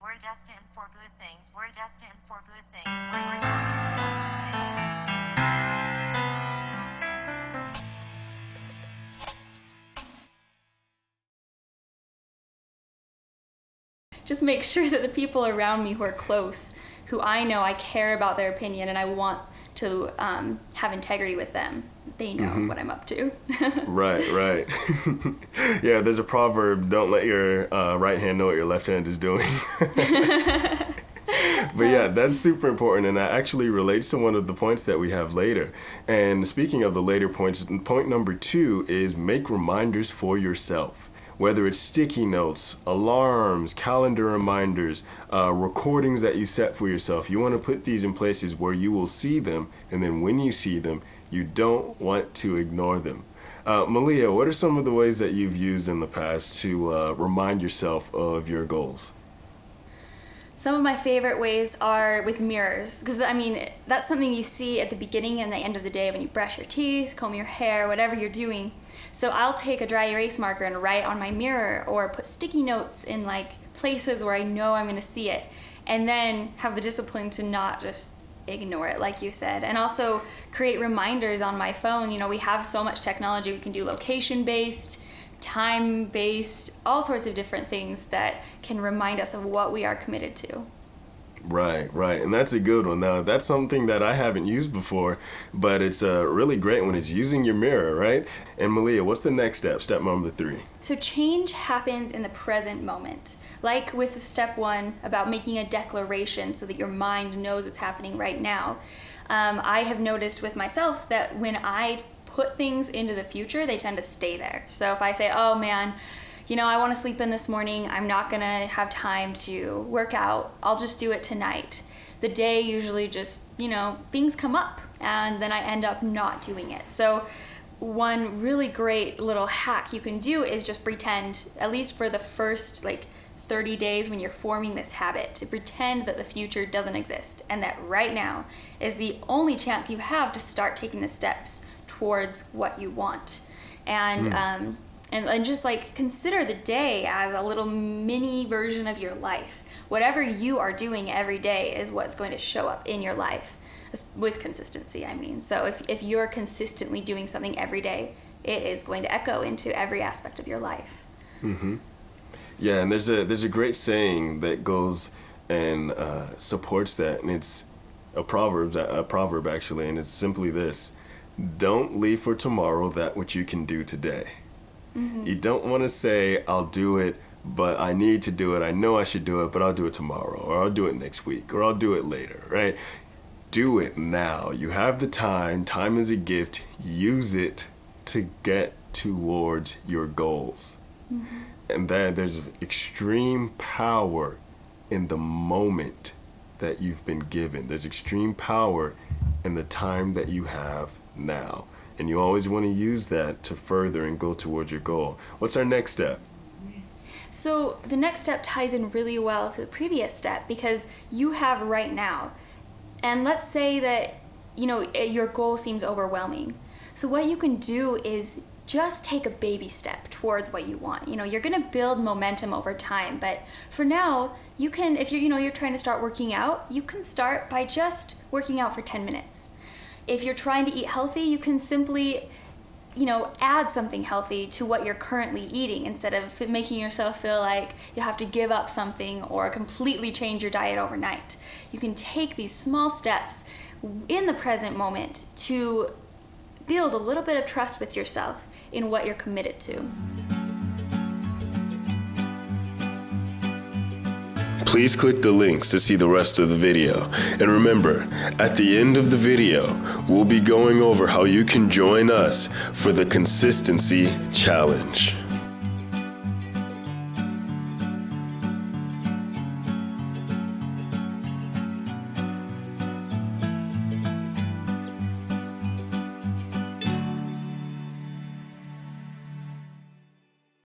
We're destined for good things. We're destined for good things. We're destined for good things. Just make sure that the people around me who are close, who I know I care about their opinion and I want to have integrity with them, they know what I'm up to. Right. Yeah, there's a proverb, don't let your right hand know what your left hand is doing. But yeah, that's super important, and that actually relates to one of the points that we have later. And speaking of the later points, point number 2 is make reminders for yourself. Whether it's sticky notes, alarms, calendar reminders, recordings that you set for yourself, you want to put these in places where you will see them, and then when you see them, you don't want to ignore them. Malia, what are some of the ways that you've used in the past to remind yourself of your goals? Some of my favorite ways are with mirrors, because that's something you see at the beginning and the end of the day when you brush your teeth, comb your hair, whatever you're doing. So I'll take a dry erase marker and write on my mirror or put sticky notes in places where I know I'm going to see it, and then have the discipline to not just ignore it, like you said. And also create reminders on my phone. We have so much technology. We can do location-based, time-based, all sorts of different things that can remind us of what we are committed to. Right. And that's a good one. Now, that's something that I haven't used before, but it's really great when it's using your mirror, right? And Malia, what's the next step number 3? So change happens in the present moment. Like with step 1 about making a declaration so that your mind knows it's happening right now. I have noticed with myself that when I put things into the future, they tend to stay there. So if I say, oh man, I want to sleep in this morning, I'm not going to have time to work out, I'll just do it tonight. The day usually just, things come up and then I end up not doing it. So one really great little hack you can do is just pretend, at least for the first 30 days when you're forming this habit, to pretend that the future doesn't exist and that right now is the only chance you have to start taking the steps towards what you want. And just consider the day as a little mini version of your life. Whatever you are doing every day is what's going to show up in your life with consistency, So if you're consistently doing something every day, it is going to echo into every aspect of your life. Yeah, and there's a great saying that goes and supports that, and it's a proverb actually, and it's simply this: don't leave for tomorrow that which you can do today. You don't want to say, I'll do it, but I need to do it. I know I should do it, but I'll do it tomorrow, or I'll do it next week, or I'll do it later, right? Do it now. You have the time. Time is a gift. Use it to get towards your goals. And there's extreme power in the moment that you've been given. There's extreme power in the time that you have now. And you always want to use that to further and go towards your goal. What's our next step? So the next step ties in really well to the previous step because you have right now. And let's say that, your goal seems overwhelming. So what you can do is just take a baby step towards what you want. You're going to build momentum over time, but for now, you can, if you're trying to start working out, you can start by just working out for 10 minutes. If you're trying to eat healthy, you can simply, add something healthy to what you're currently eating instead of making yourself feel like you have to give up something or completely change your diet overnight. You can take these small steps in the present moment to build a little bit of trust with yourself in what you're committed to. Please click the links to see the rest of the video. And remember, at the end of the video, we'll be going over how you can join us for the Consistency Challenge.